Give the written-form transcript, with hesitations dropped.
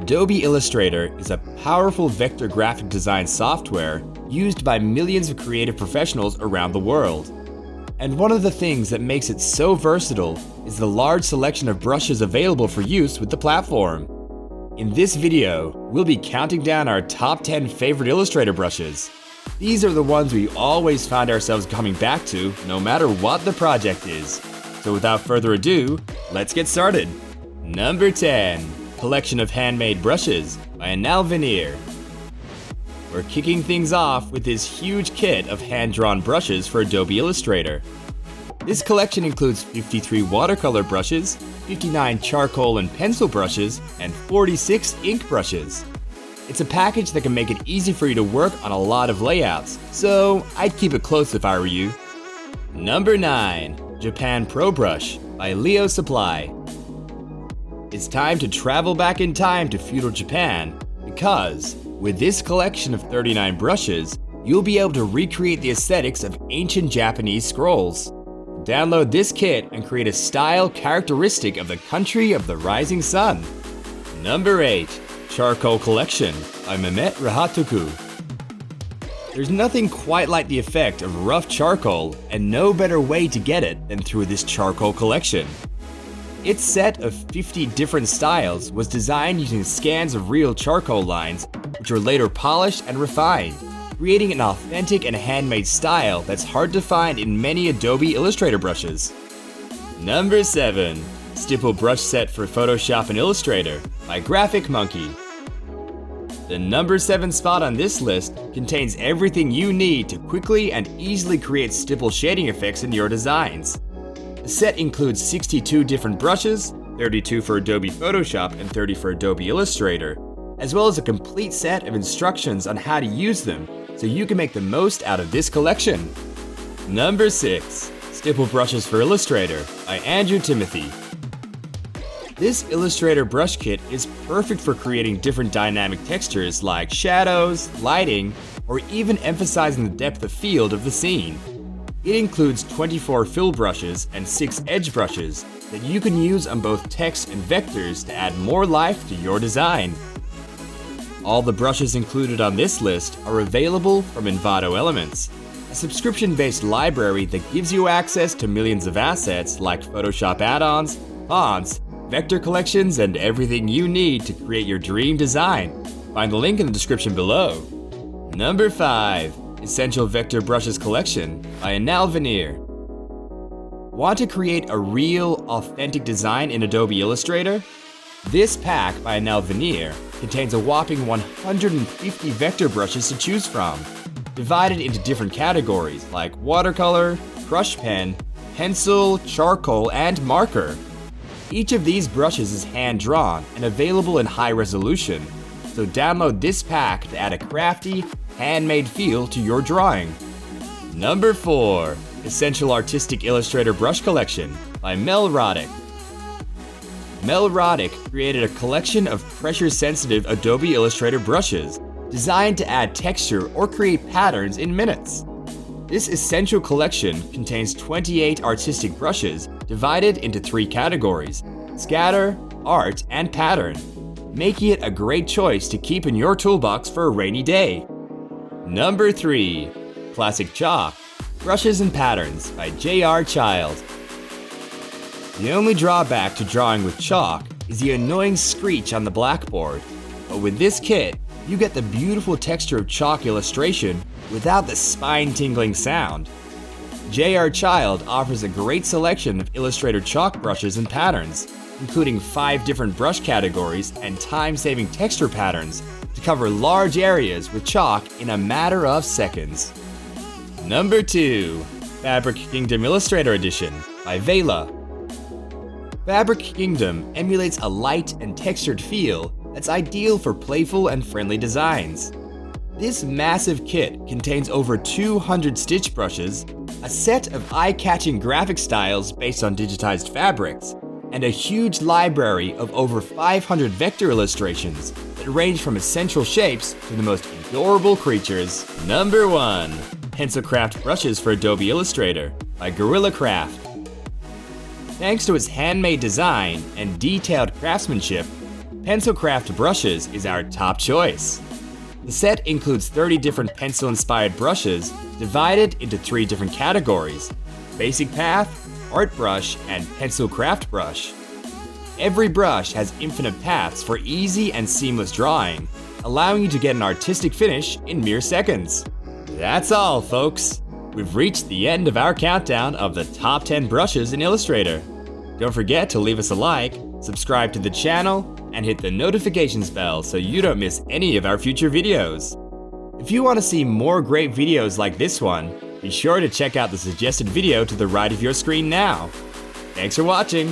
Adobe Illustrator is a powerful vector graphic design software used by millions of creative professionals around the world. And one of the things that makes it so versatile is the large selection of brushes available for use with the platform. In this video, we'll be counting down our top 10 favorite Illustrator brushes. These are the ones we always find ourselves coming back to, no matter what the project is. So without further ado, let's get started. Number 10. Collection of Handmade Brushes by Anal Veneer. We're kicking things off with this huge kit of hand-drawn brushes for Adobe Illustrator. This collection includes 53 watercolor brushes, 59 charcoal and pencil brushes, and 46 ink brushes. It's a package that can make it easy for you to work on a lot of layouts, so I'd keep it close if I were you. Number 9. Japan Pro Brush by Leo Supply. It's time to travel back in time to feudal Japan, because with this collection of 39 brushes, you'll be able to recreate the aesthetics of ancient Japanese scrolls. Download this kit and create a style characteristic of the country of the rising sun. Number 8. Charcoal Collection by Mehmet Rahatoku. There's nothing quite like the effect of rough charcoal, and no better way to get it than through this charcoal collection. Its set of 50 different styles was designed using scans of real charcoal lines, which were later polished and refined, creating an authentic and handmade style that's hard to find in many Adobe Illustrator brushes. Number 7. Stipple Brush Set for Photoshop and Illustrator by Graphic Monkey. The number 7 spot on this list contains everything you need to quickly and easily create stipple shading effects in your designs. The set includes 62 different brushes, 32 for Adobe Photoshop and 30 for Adobe Illustrator, as well as a complete set of instructions on how to use them so you can make the most out of this collection. Number 6. Stipple Brushes for Illustrator by Andrew Timothy. This Illustrator brush kit is perfect for creating different dynamic textures like shadows, lighting, or even emphasizing the depth of field of the scene. It includes 24 fill brushes and 6 edge brushes that you can use on both text and vectors to add more life to your design. All the brushes included on this list are available from Envato Elements, a subscription-based library that gives you access to millions of assets like Photoshop add-ons, fonts, vector collections, and everything you need to create your dream design. Find the link in the description below. Number 5. Essential Vector Brushes Collection by Anal Veneer. Want to create a real, authentic design in Adobe Illustrator? This pack by Anal Veneer contains a whopping 150 vector brushes to choose from, divided into different categories like watercolor, brush pen, pencil, charcoal, and marker. Each of these brushes is hand-drawn and available in high resolution, so download this pack to add a crafty, handmade feel to your drawing. Number 4. Essential Artistic Illustrator Brush Collection by Mel Roddick. Mel Roddick created a collection of pressure-sensitive Adobe Illustrator brushes designed to add texture or create patterns in minutes. This essential collection contains 28 artistic brushes divided into 3 categories: scatter, art, and pattern, making it a great choice to keep in your toolbox for a rainy day. Number 3. Classic Chalk Brushes and Patterns by J.R. Child. The only drawback to drawing with chalk is the annoying screech on the blackboard, but with this kit, you get the beautiful texture of chalk illustration without the spine-tingling sound. J.R. Child offers a great selection of Illustrator chalk brushes and patterns, including 5 different brush categories and time-saving texture patterns to cover large areas with chalk in a matter of seconds. Number 2. Fabric Kingdom Illustrator Edition by Vela. Fabric Kingdom emulates a light and textured feel that's ideal for playful and friendly designs. This massive kit contains over 200 stitch brushes, a set of eye-catching graphic styles based on digitized fabrics, and a huge library of over 500 vector illustrations that range from essential shapes to the most adorable creatures. Number 1. Pencil Craft Brushes for Adobe Illustrator by Gorilla Craft. Thanks to its handmade design and detailed craftsmanship, Pencilcraft Brushes is our top choice. The set includes 30 different pencil-inspired brushes divided into 3 different categories: Basic Path, Art Brush, and Pencilcraft Brush. Every brush has infinite paths for easy and seamless drawing, allowing you to get an artistic finish in mere seconds. That's all, folks! We've reached the end of our countdown of the top 10 brushes in Illustrator. Don't forget to leave us a like, subscribe to the channel, and hit the notifications bell so you don't miss any of our future videos. If you want to see more great videos like this one, be sure to check out the suggested video to the right of your screen now. Thanks for watching!